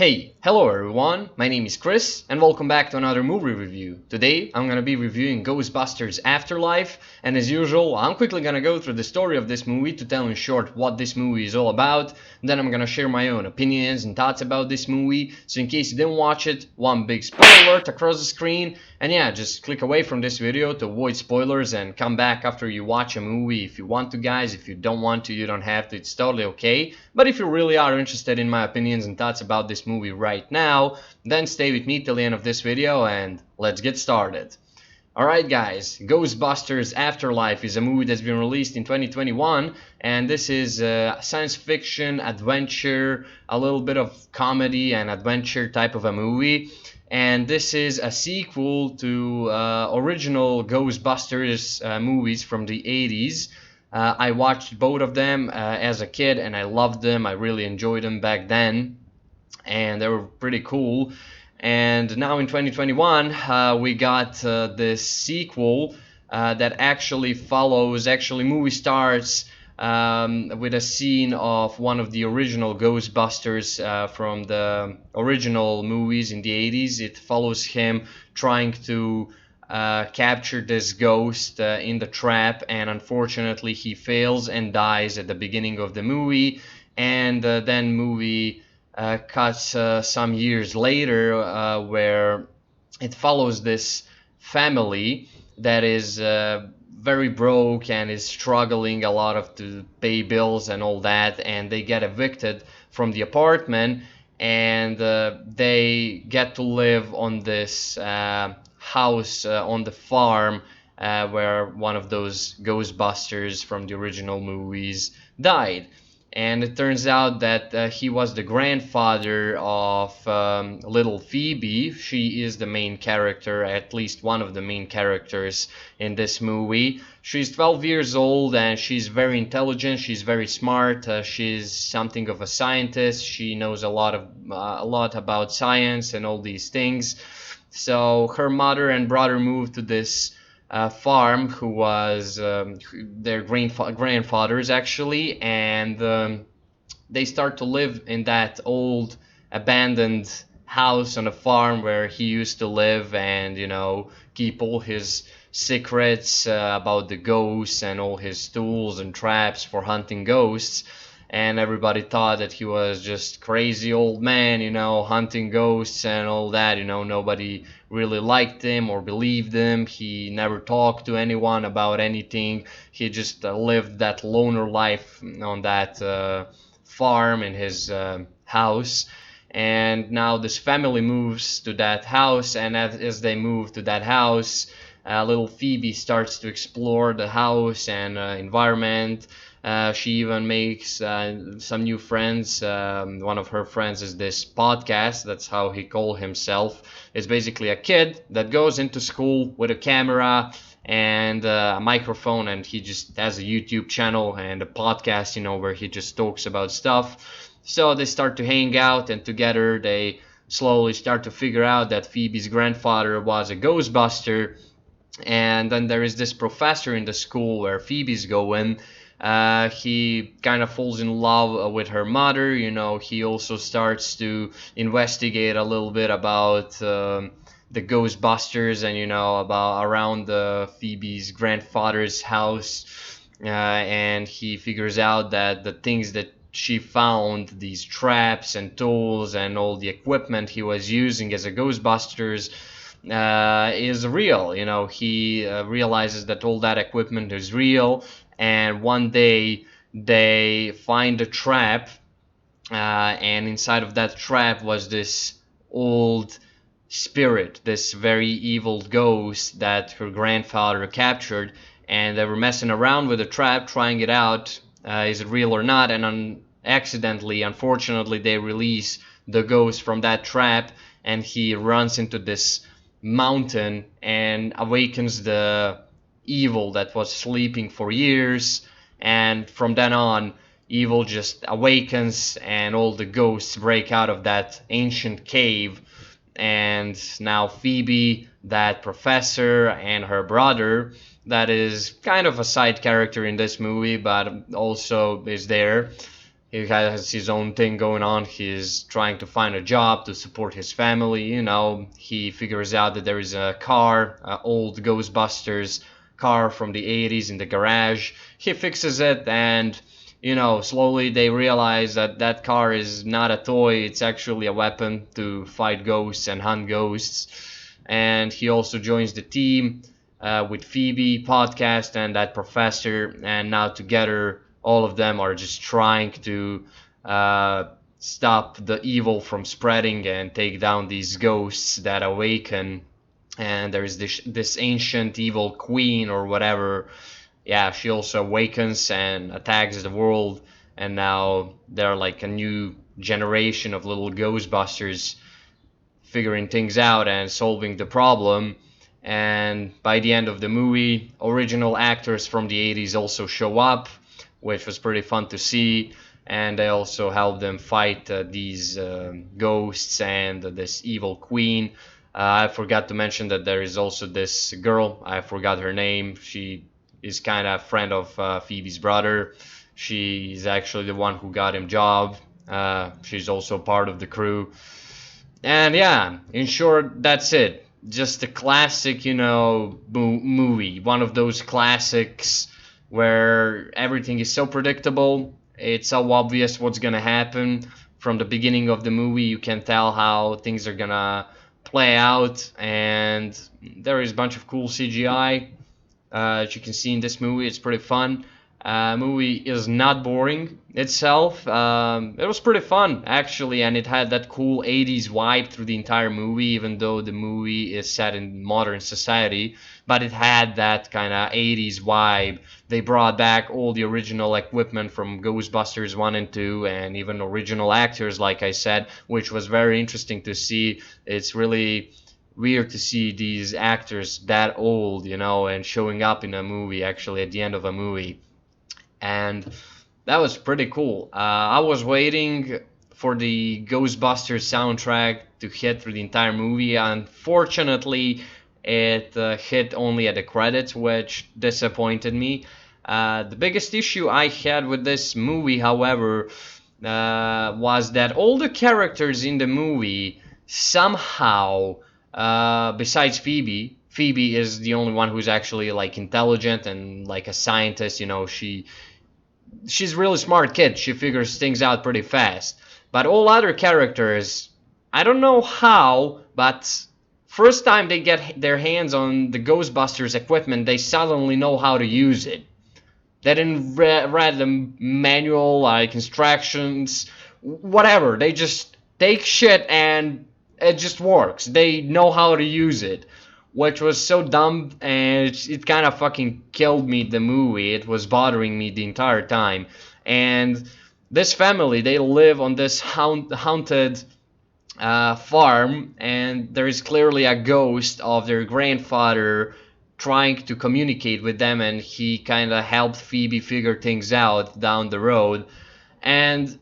Hello everyone, my name is Chris and welcome back to another movie review. Today I'm gonna be reviewing Ghostbusters Afterlife, and as usual I'm quickly gonna go through the story of this movie to tell in short what this movie is all about. Then I'm gonna share my own opinions and thoughts about this movie, so in case you didn't watch it, one big spoiler alert across the screen, and yeah, just click away from this video to avoid spoilers and come back after you watch a movie if you want to, guys. If you don't want to, you don't have to, it's totally okay. But if you really are interested in my opinions and thoughts about this movie right now, then stay with me till the end of this video and let's get started. Alright guys, Ghostbusters Afterlife is a movie that's been released in 2021, and this is a science fiction, adventure, a little bit of comedy and adventure type of a movie. And this is a sequel to original Ghostbusters movies from the 80s. I watched both of them as a kid and I loved them. I really enjoyed them back then and they were pretty cool. And now in 2021, we got this sequel that actually follows. Actually, movie starts with a scene of one of the original Ghostbusters from the original movies in the 80s. It follows him trying to capture this ghost in the trap, and unfortunately he fails and dies at the beginning of the movie. And then movie cuts some years later where it follows this family that is very broke and is struggling a lot of to pay bills and all that, and they get evicted from the apartment, and they get to live on this house on the farm where one of those Ghostbusters from the original movies died. And it turns out that he was the grandfather of little Phoebe. She is the main character, at least one of the main characters in this movie. She's 12 years old and she's very intelligent. She's very smart. She's something of a scientist. She knows a lot about science and all these things. So her mother and brother moved to this farm, who was their grandfathers actually, and they start to live in that old abandoned house on a farm where he used to live, and keep all his secrets about the ghosts and all his tools and traps for hunting ghosts. And everybody thought that he was just crazy old man, hunting ghosts and all that. Nobody really liked him or believed him. He never talked to anyone about anything. He just lived that loner life on that farm in his house. And now this family moves to that house, and as they move to that house, little Phoebe starts to explore the house and environment. She even makes some new friends. One of her friends is this podcast. That's how he calls himself. It's basically a kid that goes into school with a camera and a microphone, and he just has a YouTube channel and a podcast, where he just talks about stuff. So they start to hang out, and together they slowly start to figure out that Phoebe's grandfather was a Ghostbuster. And then there is this professor in the school where Phoebe's going. He kind of falls in love with her mother. He also starts to investigate a little bit about the Ghostbusters and about around Phoebe's grandfather's house, and he figures out that the things that she found, these traps and tools and all the equipment he was using as a Ghostbusters, is real. He realizes that all that equipment is real, and one day they find a trap, and inside of that trap was this old spirit, this very evil ghost that her grandfather captured, and they were messing around with the trap, trying it out, is it real or not, and accidentally, unfortunately, they release the ghost from that trap, and he runs into this mountain and awakens the evil that was sleeping for years. And from then on, evil just awakens and all the ghosts break out of that ancient cave. And now Phoebe, that professor, and her brother, that is kind of a side character in this movie but also is there, He has his own thing going on. He's trying to find a job to support his family. He figures out that there is a car, old Ghostbusters car from the 80s in the garage. He fixes it, and slowly they realize that that car is not a toy. It's actually a weapon to fight ghosts and hunt ghosts. And he also joins the team with Phoebe, Podcast, and that professor, and now together all of them are just trying to stop the evil from spreading and take down these ghosts that awaken. And there is this ancient evil queen or whatever. Yeah, she also awakens and attacks the world, and now they're like a new generation of little Ghostbusters figuring things out and solving the problem. And by the end of the movie, original actors from the 80s also show up, which was pretty fun to see. And they also help them fight these ghosts and this evil queen. I forgot to mention that there is also this girl. I forgot her name. She is kind of a friend of Phoebe's brother. She's actually the one who got him job. She's also part of the crew. And yeah, in short, that's it. Just a classic, movie. One of those classics where everything is so predictable. It's so obvious what's gonna happen. From the beginning of the movie, you can tell how things are gonna play out. And there is a bunch of cool CGI that you can see in this movie. It's pretty fun. Movie is not boring itself. It was pretty fun actually, and it had that cool 80s vibe through the entire movie, even though the movie is set in modern society. But it had that kind of 80s vibe. They brought back all the original equipment from Ghostbusters 1 and 2, and even original actors, like I said, which was very interesting to see. It's really weird to see these actors that old, and showing up in a movie, actually at the end of a movie. And that was pretty cool. I was waiting for the Ghostbusters soundtrack to hit through the entire movie. Unfortunately, it hit only at the credits, which disappointed me. The biggest issue I had with this movie, however, was that all the characters in the movie somehow, besides Phoebe is the only one who's actually like intelligent and like a scientist. She's a really smart kid. She figures things out pretty fast. But all other characters, I don't know how, but first time they get their hands on the Ghostbusters equipment, they suddenly know how to use it. They didn't read the manual, like instructions, whatever. They just take shit and it just works. They know how to use it, which was so dumb, and it kind of fucking killed me, the movie. It was bothering me the entire time. And this family, they live on this haunted farm, and there is clearly a ghost of their grandfather trying to communicate with them, and he kind of helped Phoebe figure things out down the road. And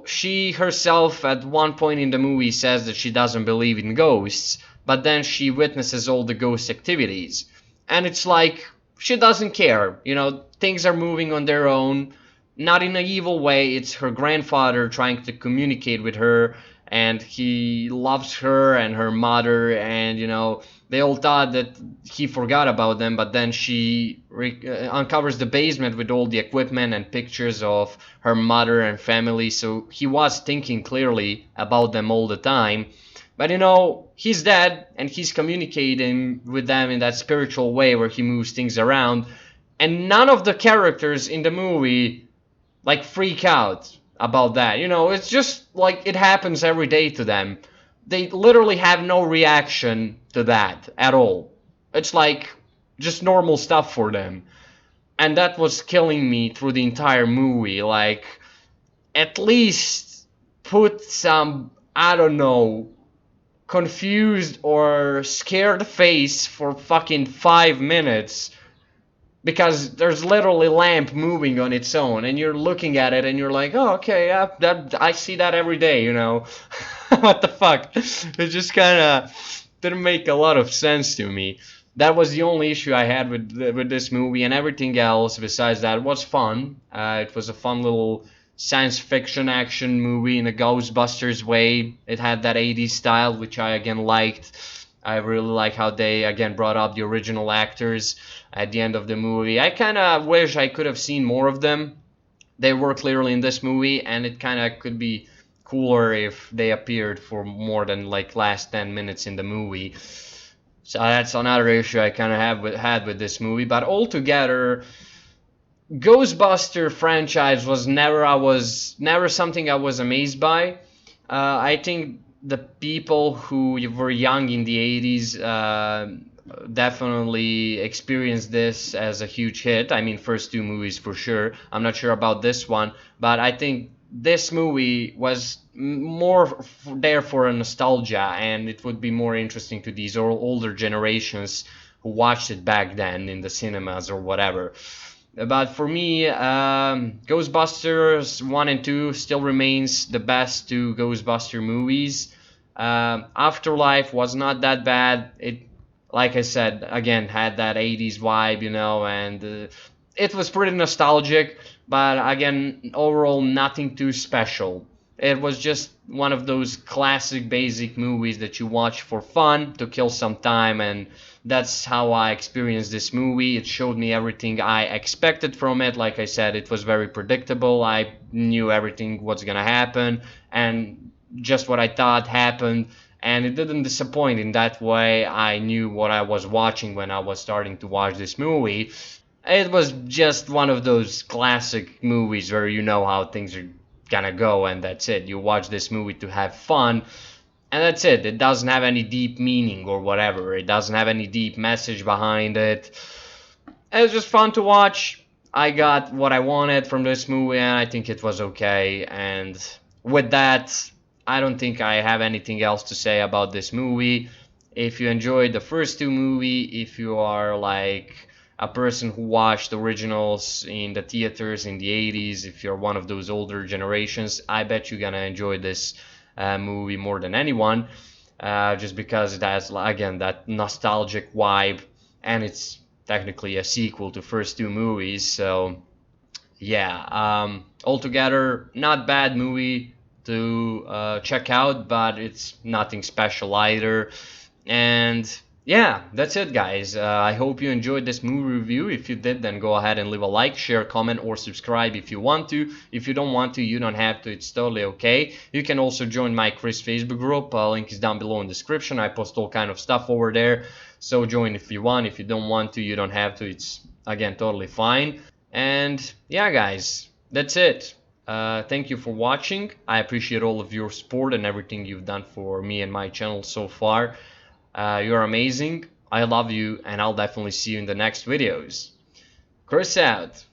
she herself at one point in the movie says that she doesn't believe in ghosts, but then she witnesses all the ghost activities. And it's like, she doesn't care. Things are moving on their own, not in an evil way. It's her grandfather trying to communicate with her, and he loves her and her mother, and they all thought that he forgot about them, but then she uncovers the basement with all the equipment and pictures of her mother and family, so he was thinking clearly about them all the time. But he's dead, and he's communicating with them in that spiritual way where he moves things around, and none of the characters in the movie like freak out about that. It's just like it happens every day to them. They literally have no reaction to that at all. It's like just normal stuff for them. And that was killing me through the entire movie. Like, at least put some, I don't know, confused or scared face for fucking 5 minutes, because there's literally lamp moving on its own, and you're looking at it and you're like, oh, okay, yeah, that I see that every day. What the fuck? It just kind of didn't make a lot of sense to me. That was the only issue I had with this movie, and everything else besides that was fun. It was a fun little science fiction action movie in a Ghostbusters way. It had that 80s style, which I again liked. I really like how they again brought up the original actors at the end of the movie. I kind of wish I could have seen more of them. They were clearly in this movie, and it kind of could be cooler if they appeared for more than like last 10 minutes in the movie. So that's another issue I kind of had with this movie. But altogether, Ghostbuster franchise was never something I was amazed by. I think the people who were young in the 80s definitely experienced this as a huge hit. I mean, first two movies for sure. I'm not sure about this one, but I think this movie was more there for a nostalgia, and it would be more interesting to these older generations who watched it back then in the cinemas or whatever. But for me, Ghostbusters 1 and 2 still remains the best two Ghostbuster movies. Afterlife was not that bad. It, like I said, again, had that 80s vibe, you know, and it was pretty nostalgic, but again, overall, nothing too special. It was just one of those classic basic movies that you watch for fun, to kill some time, and that's how I experienced this movie. It showed me everything I expected from it. Like I said, it was very predictable. I knew everything was gonna happen, and just what I thought happened, and it didn't disappoint in that way. I knew what I was watching when I was starting to watch this movie. It was just one of those classic movies where you know how things are gonna go, and that's it. You watch this movie to have fun, and that's it. It doesn't have any deep meaning or whatever. It doesn't have any deep message behind it. It was just fun to watch. I got what I wanted from this movie, and I think it was okay. And with that, I don't think I have anything else to say about this movie. If you enjoyed the first two movies, if you are like a person who watched the originals in the theaters in the 80s, if you're one of those older generations, I bet you're gonna enjoy this movie more than anyone, just because it has, again, that nostalgic vibe, and it's technically a sequel to first two movies. So yeah, altogether, not bad movie to check out, but it's nothing special either. And yeah, that's it, guys. I hope you enjoyed this movie review. If you did, then go ahead and leave a like, share, comment, or subscribe if you want to. If you don't want to, you don't have to. It's totally okay. You can also join my Chris Facebook group. Link is down below in the description. I post all kind of stuff over there. So join if you want. If you don't want to, you don't have to. It's, again, totally fine. And yeah, guys, that's it. Thank you for watching. I appreciate all of your support and everything you've done for me and my channel so far. You're amazing. I love you, and I'll definitely see you in the next videos. Chris out.